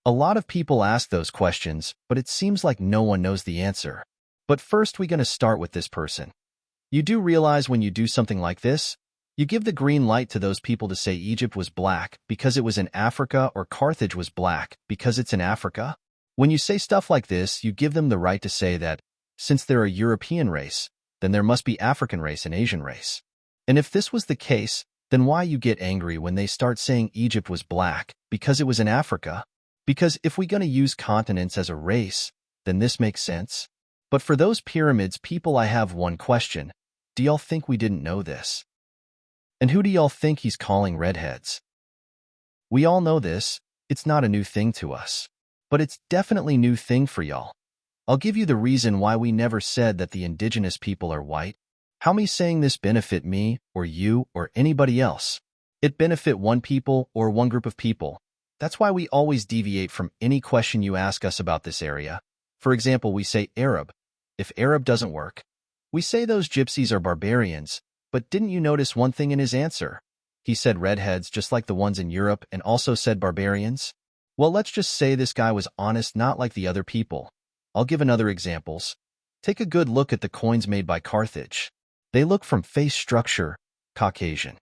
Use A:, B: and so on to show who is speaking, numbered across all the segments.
A: A lot of people ask those questions, but it seems like no one knows the answer. But first, we're going to start with this person. You do realize when you do something like this, you give the green light to those people to say Egypt was black because it was in Africa or Carthage was black because it's in Africa. When you say stuff like this, you give them the right to say that, since they're a European race, then there must be African race and Asian race. And if this was the case, then why you get angry when they start saying Egypt was black because it was in Africa? Because if we're going to use continents as a race, then this makes sense. But for those pyramids people, I have one question. Do y'all think we didn't know this? And who do y'all think he's calling redheads? We all know this. It's not a new thing to us. But it's definitely a new thing for y'all. I'll give you the reason why we never said that the indigenous people are white. How me saying this benefit me, or you, or anybody else? It benefit one people or one group of people. That's why we always deviate from any question you ask us about this area. For example, we say Arab. If Arab doesn't work, we say those gypsies are barbarians. But didn't you notice one thing in his answer? He said redheads just like the ones in Europe and also said barbarians. Well, let's just say this guy was honest, not like the other people. I'll give another examples. Take a good look at the coins made by Carthage. They look from face structure, Caucasian.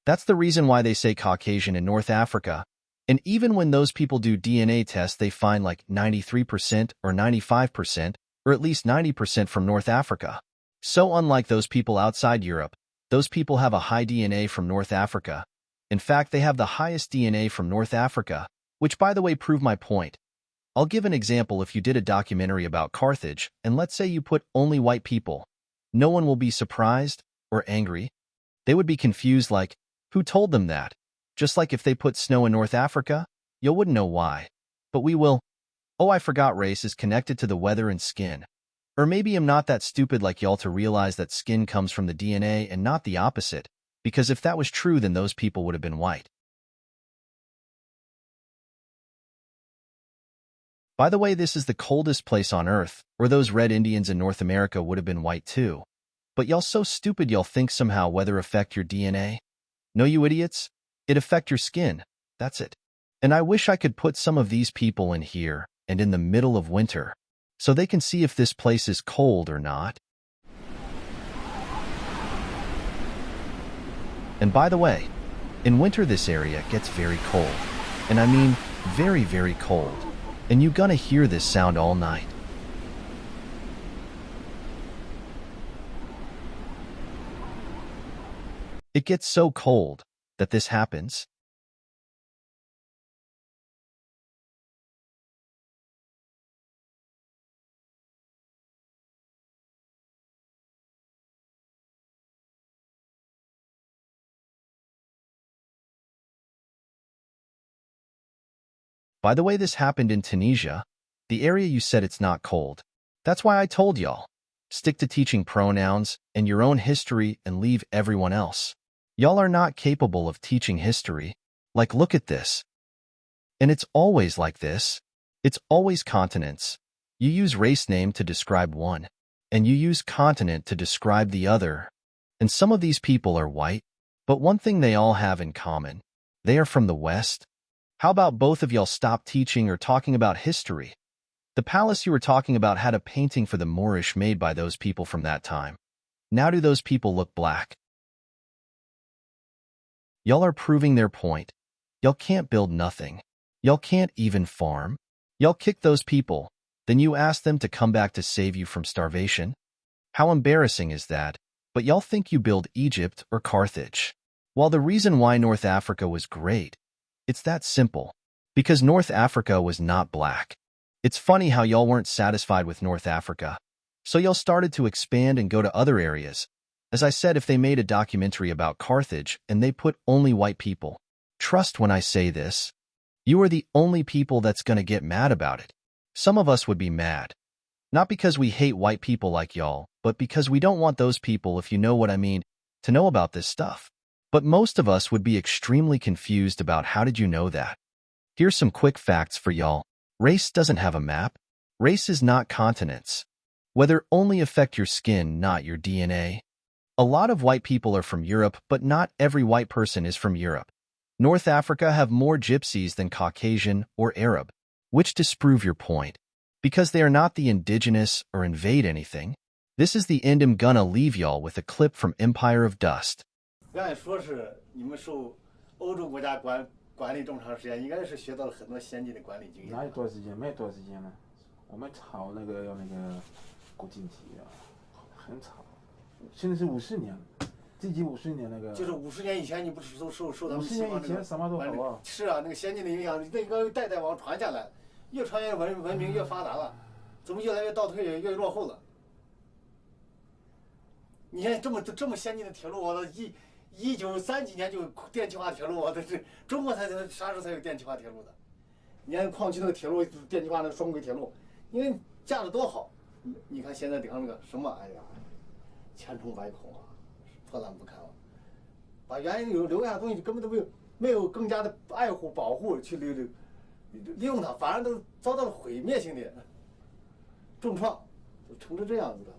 A: That's the reason why they say Caucasian in North Africa. And even when those people do DNA tests, they find like 93% or 95%, or at least 90% from North Africa. So unlike those people outside Europe, those people have a high DNA from North Africa. In fact, they have the highest DNA from North Africa, which by the way prove my point. I'll give an example. If you did a documentary about Carthage, and let's say you put only white people, no one will be surprised or angry. They would be confused like, who told them that? Just like if they put snow in North Africa, you wouldn't know why. But we will. Oh, I forgot race is connected to the weather and skin. Or maybe I'm not that stupid like y'all to realize that skin comes from the DNA and not the opposite, because if that was true, then those people would have been white. By the way, this is the coldest place on Earth, or those red Indians in North America would have been white too. But y'all so stupid y'all think somehow weather affect your DNA? No, you idiots. It affect your skin. That's it. And I wish I could put some of these people in here and in the middle of winter, so they can see if this place is cold or not. And by the way, in winter this area gets very cold. And I mean very, very cold. And you're gonna hear this sound all night. It gets so cold that this happens. By the way, this happened in Tunisia, the area you said it's not cold. That's why I told y'all, stick to teaching pronouns and your own history and leave everyone else. Y'all are not capable of teaching history. Like, look at this. And it's always like this. It's always continents. You use race name to describe one, and you use continent to describe the other. And some of these people are white, but one thing they all have in common. They are from the West. How about both of y'all stop teaching or talking about history? The palace you were talking about had a painting for the Moorish made by those people from that time. Now do those people look black? Y'all are proving their point. Y'all can't build nothing. Y'all can't even farm. Y'all kick those people. Then you ask them to come back to save you from starvation? How embarrassing is that? But y'all think you build Egypt or Carthage. While the reason why North Africa was great, it's that simple. Because North Africa was not black. It's funny how y'all weren't satisfied with North Africa. So y'all started to expand and go to other areas. As I said, if they made a documentary about Carthage and they put only white people, trust when I say this, you are the only people that's gonna get mad about it. Some of us would be mad. Not because we hate white people like y'all, but because we don't want those people, if you know what I mean, to know about this stuff. But most of us would be extremely confused about how did you know that? Here's some quick facts for y'all. Race doesn't have a map. Race is not continents. Whether only affect your skin, not your DNA. A lot of white people are from Europe, but not every white person is from Europe. North Africa have more gypsies than Caucasian or Arab, which disprove your point. Because they are not the indigenous or invade anything. This is the end. I'm gonna leave y'all with a clip from Empire of Dust.
B: 按说是你们受欧洲国家管理这么长时间，应该是学到了很多先进的管理经验。
C: 哪有多少时间？没多少时间呢。我们炒那个要那个国经济啊，很炒。现在是50年，最近50年那个。
B: 就是50年以前，你不是受他们
C: 50年以前什么都好啊。
B: 是啊，那个先进的影响，那个代代往传下来，越传越文明越发达了，怎么越来越倒退越落后了？你看这么先进的铁路，我1930几年就有电气化铁路，我这是中国啥时候才有电气化铁路的？你看矿区那个铁路，电气化那个双轨铁路，因为架得多好。你看现在顶上那个什么，哎呀，千疮百孔啊，破烂不堪啊！把原有留下的东西根本都没有更加的爱护保护去利用它，反而都遭到了毁灭性的重创，就成这样子的。